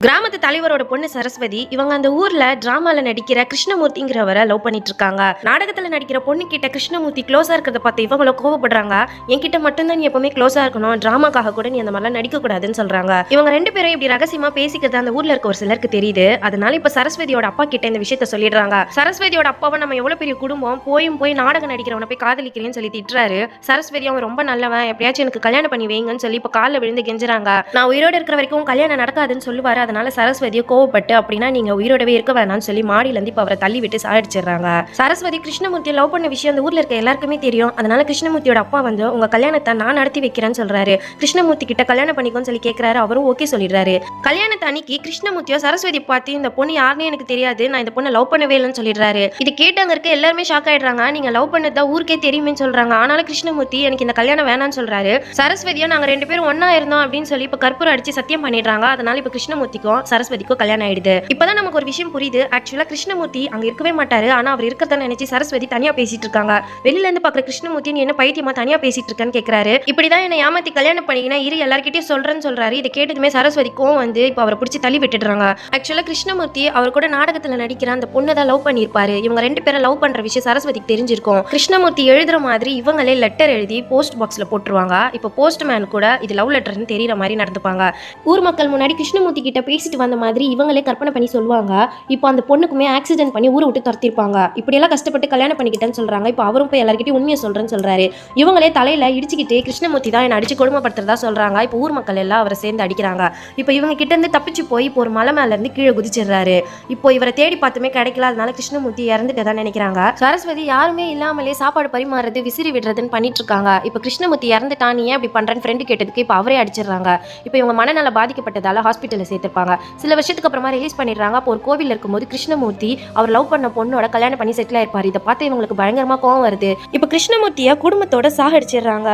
கிராமத்து தலைவரோட பொண்ணு சரஸ்வதி இவங்க அந்த ஊர்ல டிராமால நடிக்கிற கிருஷ்ணமூர்த்திங்கிறவரை லவ் பண்ணிட்டு இருக்காங்க. நாடகத்துல நடிக்கிற பொண்ணு கிட்ட கிருஷ்ணமூர்த்தி க்ளோஸா இருக்கிறத பார்த்து இவங்களும் கோவப்படுறாங்க. என்கிட்ட மட்டும்தான் நீ எப்பவுமே க்ளோஸா இருக்கணும், டிராமாக்காக கூட நீ அந்த மாதிரிலாம் நடிக்க கூடாதுன்னு சொல்றாங்க. இவங்க ரெண்டு பேரும் இப்படி ரகசியமா பேசிக்கிறது அந்த ஊர்ல இருக்க ஒரு சிலருக்கு தெரியுது. அதனால இப்ப சரஸ்வதியோட அப்பா கிட்ட இந்த விஷயத்த சொல்லிடுறாங்க. சரஸ்வதியோட அப்பாவை நம்ம எவ்வளவு பெரிய குடும்பம் போய் நாடகம் நடிக்கிறவனை போய் காதலிக்கிறேன்னு சொல்லி திட்டுறாரு. சரஸ்வதி அவன் ரொம்ப நல்லவன், எப்படியாச்சும் எனக்கு கல்யாணம் பண்ணி வைங்கன்னு சொல்லி இப்ப காலில் விழுந்து கெஞ்சுறாங்க. நான் உயிரோட இருக்கிற வரைக்கும் கல்யாணம் நடக்காதுன்னு சொல்லுவாரு. அதனால சரஸ்வதியை கோவப்பட்டு அப்படின்னா நீங்க உயிரோடவே இருக்க வேணாம்னு சொல்லி மாடியில இருந்து இப்ப அவரை தள்ளி விட்டு சாடிச்சிடுறாங்க. சரஸ்வதி கிருஷ்ணமூர்த்தியை லவ் பண்ண விஷயம் அந்த ஊர்ல இருக்க எல்லாருக்குமே தெரியும். அதனால கிருஷ்ணமூர்த்தியோட அப்பா வந்து உங்க கல்யாணத்தை நான் நடத்தி வைக்கிறேன்னு சொல்றாரு. கிருஷ்ணமூர்த்தி கிட்ட கல்யாணம் பண்ணிக்கோன்னு சொல்லி கேட்கிறாரு. அவரும் ஓகே சொல்லிடுறாரு. கல்யாணத்தை அன்னைக்கு கிருஷ்ணமூர்த்தியோ சரஸ்வதி பார்த்து இந்த பொண்ணு யாருன்னு எனக்கு தெரியாது, நான் இந்த பொண்ணை லவ் பண்ணவே இல்லைன்னு சொல்லிடுறாரு. இது கேட்டாங்க இருக்க எல்லாருமே ஷாக் ஆயிடுறாங்க. நீங்க லவ் பண்ணதா ஊருக்கே தெரியுமே சொல்றாங்க. ஆனாலும் கிருஷ்ணமூர்த்தி எனக்கு இந்த கல்யாணம் வேணாம்னு சொல்றாரு. சரஸ்வதியோ நாங்க ரெண்டு பேரும் ஒன்னா இருந்தோம் அப்படின்னு சொல்லி இப்ப கற்பூரம் அடிச்சு சத்தியம் பண்ணிடுறாங்க. அதனால இப்ப கிருஷ்ணமூர்த்திக்கும் சரஸ்வதிக்கும் கல்யாணம் ஆயிடுது. இப்பதான் நமக்கு ஒரு விஷயம் புரியுது. ஆக்சுவலா கிருஷ்ணமூர்த்தி அங்க இருக்கவே மாட்டாரு. ஆனா அவர் இருக்கிறத நினைச்சு சரஸ்வதி தனியா பேசிட்டு இருக்காங்க. வெளியில இருந்து பாக்குற கிருஷ்ணமூர்த்தி நீ என்ன பைத்தியமா தனியா பேசிட்டு இருக்கன்னு கேக்குறாரு. இப்படிதான் என்ன ஏமாத்தி கல்யாணம் பண்ணிக்கினா இரு எல்லார்கிட்டயும் சொல்றேன்னு சொல்றாரு. இதை கேட்டதுமே சரஸ்வதிக்கும் வந்து இப்ப அவரை பிடிச்சி தள்ளி விட்டுடுறாங்க. ஆக்சுவலா கிருஷ்ணமூர்த்தி அவர் கூட நாடகத்துல நடிக்கிற அந்த பொண்ணை தான் லவ் பண்ணிருப்பாரு. இவங்க ரெண்டு பேரும் லவ் பண்ற விஷயம் சரஸ்வதிக்கு தெரிஞ்சிருக்கும். கிருஷ்ணமூர்த்தி எழுதுற மாதிரி இவங்களே லெட்டர் எழுதி போஸ்ட் பாக்ஸ்ல போட்டுருவாங்க. இப்ப போஸ்ட்மேன் கூட இது லவ் லெட்டர்னு தெரியற மாதிரி நடந்துப்பாங்க. ஊர் மக்கள் முன்னாடி கிருஷ்ணமூர்த்தி கிட்ட பேசிட்டு வந்த மாதிரி இவங்களே கற்பனை பண்ணி சொல்லுவாங்க. இப்போ அந்த பொண்ணுக்குமே ஆக்சிடென்ட் பண்ணி ஊரை விட்டு துரத்திருப்பாங்க. இப்படியெல்லாம் கஷ்டப்பட்டு கல்யாணம் பண்ணிக்கிட்டேன்னு சொல்றாங்க. இப்போ அவரும் போய் எல்லார்கிட்டயும் உண்மையை சொல்றேன்னு சொல்றாரு. இவங்களே தலையில இடிச்சுக்கிட்டு கிருஷ்ணமூர்த்தி தான் என்ன அடிச்சு கொடுமைப்படுத்துறதா சொல்றாங்க. இப்போ ஊர் மக்கள் எல்லாம் அவரை சேர்ந்து அடிக்கிறாங்க. இப்போ இவங்க கிட்ட இருந்து தப்பிச்சு போய் இப்போ ஒரு மலை மேல இருந்து கீழே குதிச்சிடுறாரு. இப்போ இவரை தேடி பார்த்துமே கிடைக்கல. அதனால கிருஷ்ணமூர்த்தி இறந்துட்டதான் நினைக்கிறாங்க. சரஸ்வதி யாருமே இல்லாமலே சாப்பாடு பரிமாறுறது விசிறி விடுறதுன்னு பண்ணிட்டு இருக்காங்க. இப்போ கிருஷ்ணமூர்த்தி இறந்துட்டான், நீ ஏன் அப்படி பண்றேன்னு ஃப்ரெண்டு கேட்டதுக்கு இப்போ அவரே அடிச்சிடுறாங்க. இப்போ இவங்க மனநல பாதிக்கப்பட்டதால ஹாஸ்பிட்டல்ல சேர்த்திருப்பாங்க. சில வருஷத்துக்கு அப்புறமா ரிலீஸ் பண்ணிடுறாங்க. அப்போ ஒரு கோவில் இருக்கும்போது கிருஷ்ணமூர்த்தி அவர் லவ் பண்ண பொண்ணோட கல்யாணம் பண்ணி செட்டில் ஆயிருப்பாரு. இதை பார்த்து இவங்களுக்கு பயங்கரமா கோவம் வருது. இப்போ கிருஷ்ணமூர்த்தியை குடும்பத்தோட சாகடிச்சிடுறாங்க.